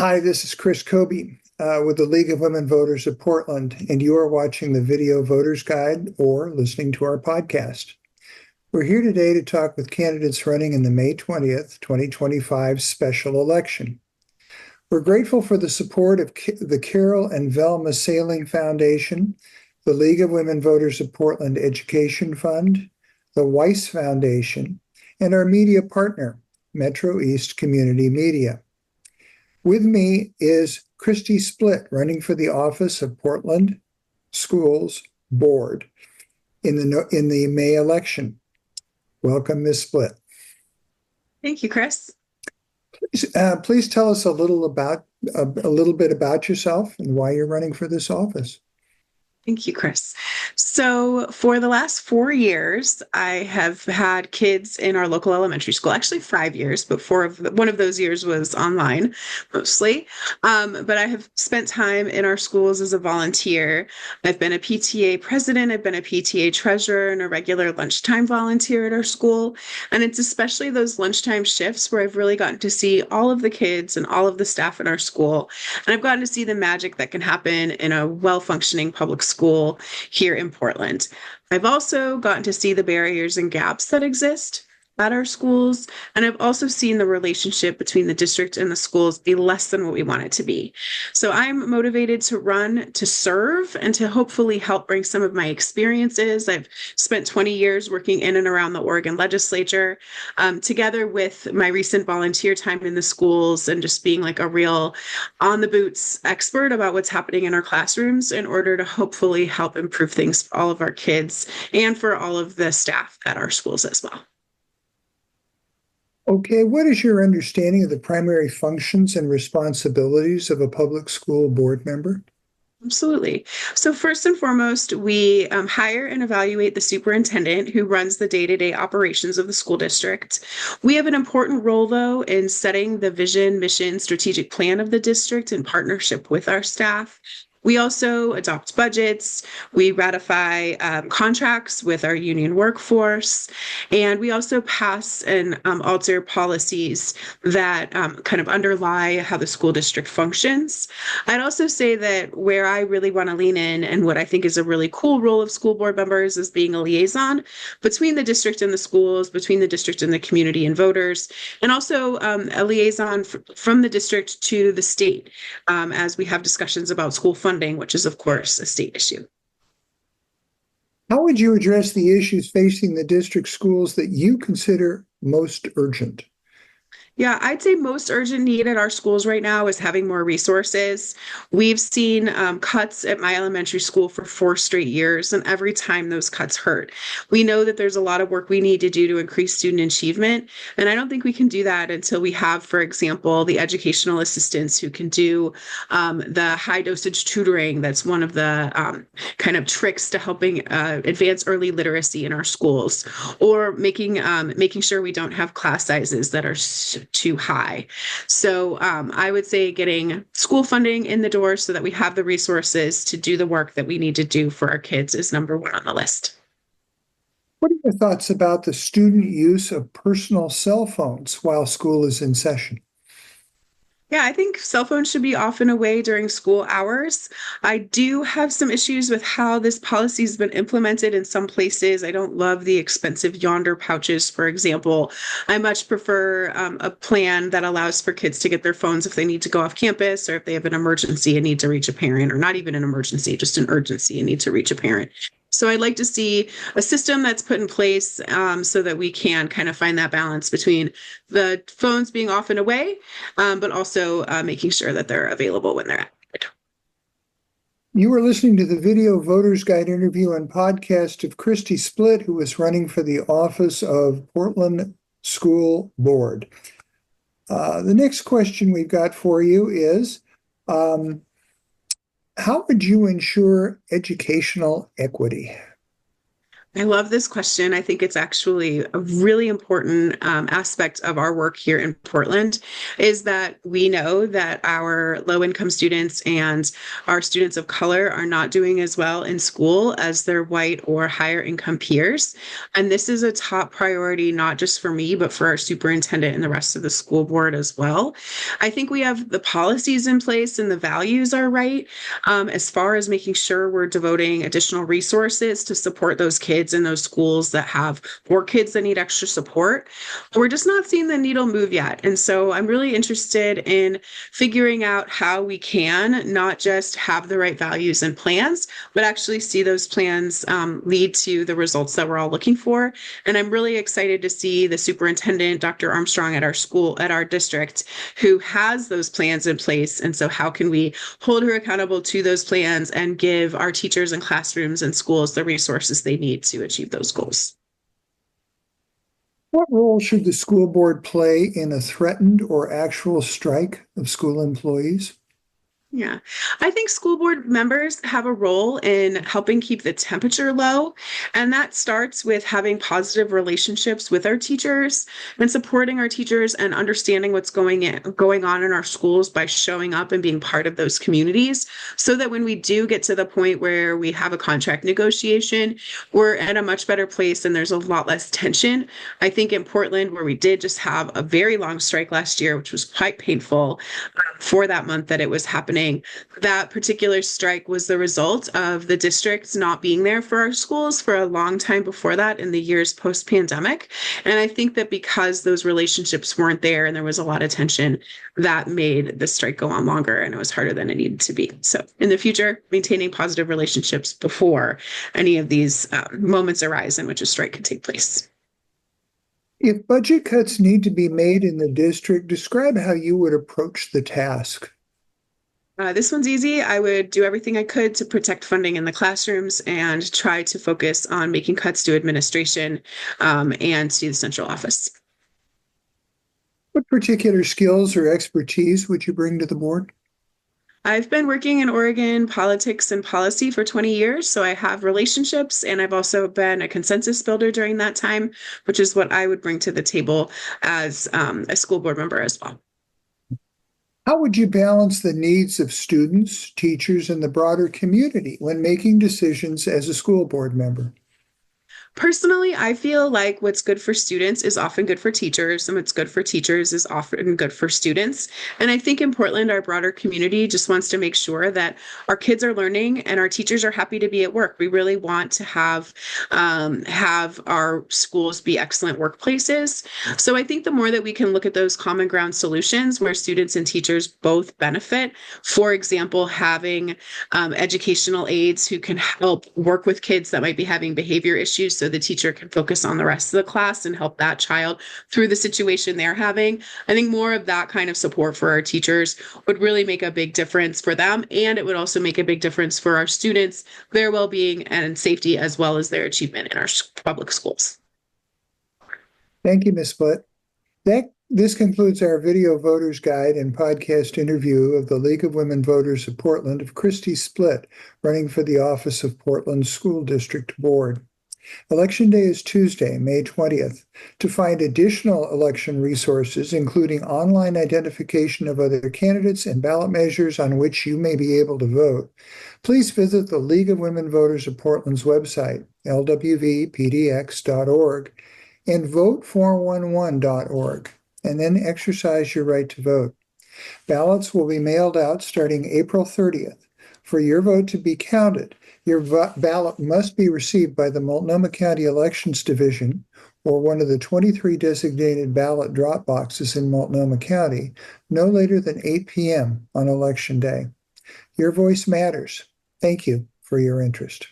Hi, this is Chris Kobe with the League of Women Voters of Portland, and you are watching the Video Voters Guide or listening to our podcast. We're here today to talk with candidates running in the May 20th, 2025 special election. We're grateful for the support of the Carol and Velma Sailing Foundation, the League of Women Voters of Portland Education Fund, the Weiss Foundation, and our media partner, Metro East Community Media. With me is Christy Splitt, running for the office of Portland Schools Board in the May election. Welcome, Ms. Splitt. Thank you, Chris. Please tell us a little bit about yourself and why you're running for this office. Thank you, Chris. So for the last 4 years, I have had kids in our local elementary school, actually 5 years, but one of those years was online mostly. But I have spent time in our schools as a volunteer. I've been a PTA president, I've been a PTA treasurer, and a regular lunchtime volunteer at our school. And it's especially those lunchtime shifts where I've really gotten to see all of the kids and all of the staff in our school. And I've gotten to see the magic that can happen in a well-functioning public school here in Portland. I've also gotten to see the barriers and gaps that exist at our schools, and I've also seen the relationship between the district and the schools be less than what we want it to be. So I'm motivated to run to serve and to hopefully help bring some of my experiences. I've spent 20 years working in and around the Oregon legislature, together with my recent volunteer time in the schools and just being like a real on the boots expert about what's happening in our classrooms in order to hopefully help improve things for all of our kids and for all of the staff at our schools as well. Okay, what is your understanding of the primary functions and responsibilities of a public school board member? Absolutely. So first and foremost, we hire and evaluate the superintendent who runs the day-to-day operations of the school district. We have an important role, though, in setting the vision, mission, strategic plan of the district in partnership with our staff. We also adopt budgets, we ratify contracts with our union workforce, and we also pass and alter policies that kind of underlie how the school district functions. I'd also say that where I really want to lean in and what I think is a really cool role of school board members is being a liaison between the district and the schools, between the district and the community and voters, and also a liaison from the district to the state as we have discussions about school funding, which is, of course, a state issue. How would you address the issues facing the district schools that you consider most urgent? Yeah, I'd say most urgent need at our schools right now is having more resources. We've seen cuts at my elementary school for 4 straight years, and every time those cuts hurt. We know that there's a lot of work we need to do to increase student achievement, and I don't think we can do that until we have, for example, the educational assistants who can do the high dosage tutoring. That's one of the kind of tricks to helping advance early literacy in our schools, or making sure we don't have class sizes that are too high. So I would say getting school funding in the door so that we have the resources to do the work that we need to do for our kids is number one on the list. What are your thoughts about the student use of personal cell phones while school is in session? Yeah, I think cell phones should be off and away during school hours. I do have some issues with how this policy has been implemented in some places. I don't love the expensive Yonder pouches, for example. I much prefer a plan that allows for kids to get their phones if they need to go off campus or if they have an emergency and need to reach a parent, or not even an emergency, just an urgency and need to reach a parent. So I'd like to see a system that's put in place so that we can kind of find that balance between the phones being off and away, but also making sure that they're available when they're activated. You are listening to the Video Voters Guide interview and podcast of Christy Splitt, who is running for the office of Portland School Board. The next question we've got for you is, how would you ensure educational equity? I love this question. I think it's actually a really important aspect of our work here in Portland is that we know that our low income students and our students of color are not doing as well in school as their white or higher income peers. And this is a top priority, not just for me, but for our superintendent and the rest of the school board as well. I think we have the policies in place and the values are right as far as making sure we're devoting additional resources to support those kids in those schools that have more kids that need extra support. We're just not seeing the needle move yet. And so I'm really interested in figuring out how we can not just have the right values and plans, but actually see those plans lead to the results that we're all looking for. And I'm really excited to see the superintendent, Dr. Armstrong, at our school, at our district, who has those plans in place. And so how can we hold her accountable to those plans and give our teachers and classrooms and schools the resources they need to achieve those goals? What role should the school board play in a threatened or actual strike of school employees? Yeah, I think school board members have a role in helping keep the temperature low. And that starts with having positive relationships with our teachers and supporting our teachers and understanding what's going on in our schools by showing up and being part of those communities so that when we do get to the point where we have a contract negotiation, we're at a much better place and there's a lot less tension. I think in Portland, where we did just have a very long strike last year, which was quite painful for that month that it was happening. That particular strike was the result of the districts not being there for our schools for a long time before that in the years post-pandemic. And I think that because those relationships weren't there and there was a lot of tension, that made the strike go on longer and it was harder than it needed to be. So in the future, maintaining positive relationships before any of these moments arise in which a strike could take place. If budget cuts need to be made in the district, describe how you would approach the task. This one's easy. I would do everything I could to protect funding in the classrooms and try to focus on making cuts to administration and to the central office. What particular skills or expertise would you bring to the board? I've been working in Oregon politics and policy for 20 years, so I have relationships, and I've also been a consensus builder during that time, which is what I would bring to the table as a school board member as well. How would you balance the needs of students, teachers, and the broader community when making decisions as a school board member? Personally, I feel like what's good for students is often good for teachers, and what's good for teachers is often good for students. And I think in Portland, our broader community just wants to make sure that our kids are learning and our teachers are happy to be at work. We really want to have our schools be excellent workplaces. So I think the more that we can look at those common ground solutions where students and teachers both benefit, for example, having educational aides who can help work with kids that might be having behavior issues so the teacher can focus on the rest of the class and help that child through the situation they're having. I think more of that kind of support for our teachers would really make a big difference for them. And it would also make a big difference for our students, their well-being and safety, as well as their achievement in our public schools. Thank you, Ms. Splitt. This concludes our video voters guide and podcast interview of the League of Women Voters of Portland of Christy Splitt, running for the office of Portland School District Board. Election Day is Tuesday, May 20th. To find additional election resources, including online identification of other candidates and ballot measures on which you may be able to vote, please visit the League of Women Voters of Portland's website, lwvpdx.org, and vote411.org, and then exercise your right to vote. Ballots will be mailed out starting April 30th. For your vote to be counted, your ballot must be received by the Multnomah County Elections Division or one of the 23 designated ballot drop boxes in Multnomah County no later than 8 p.m. on Election Day. Your voice matters. Thank you for your interest.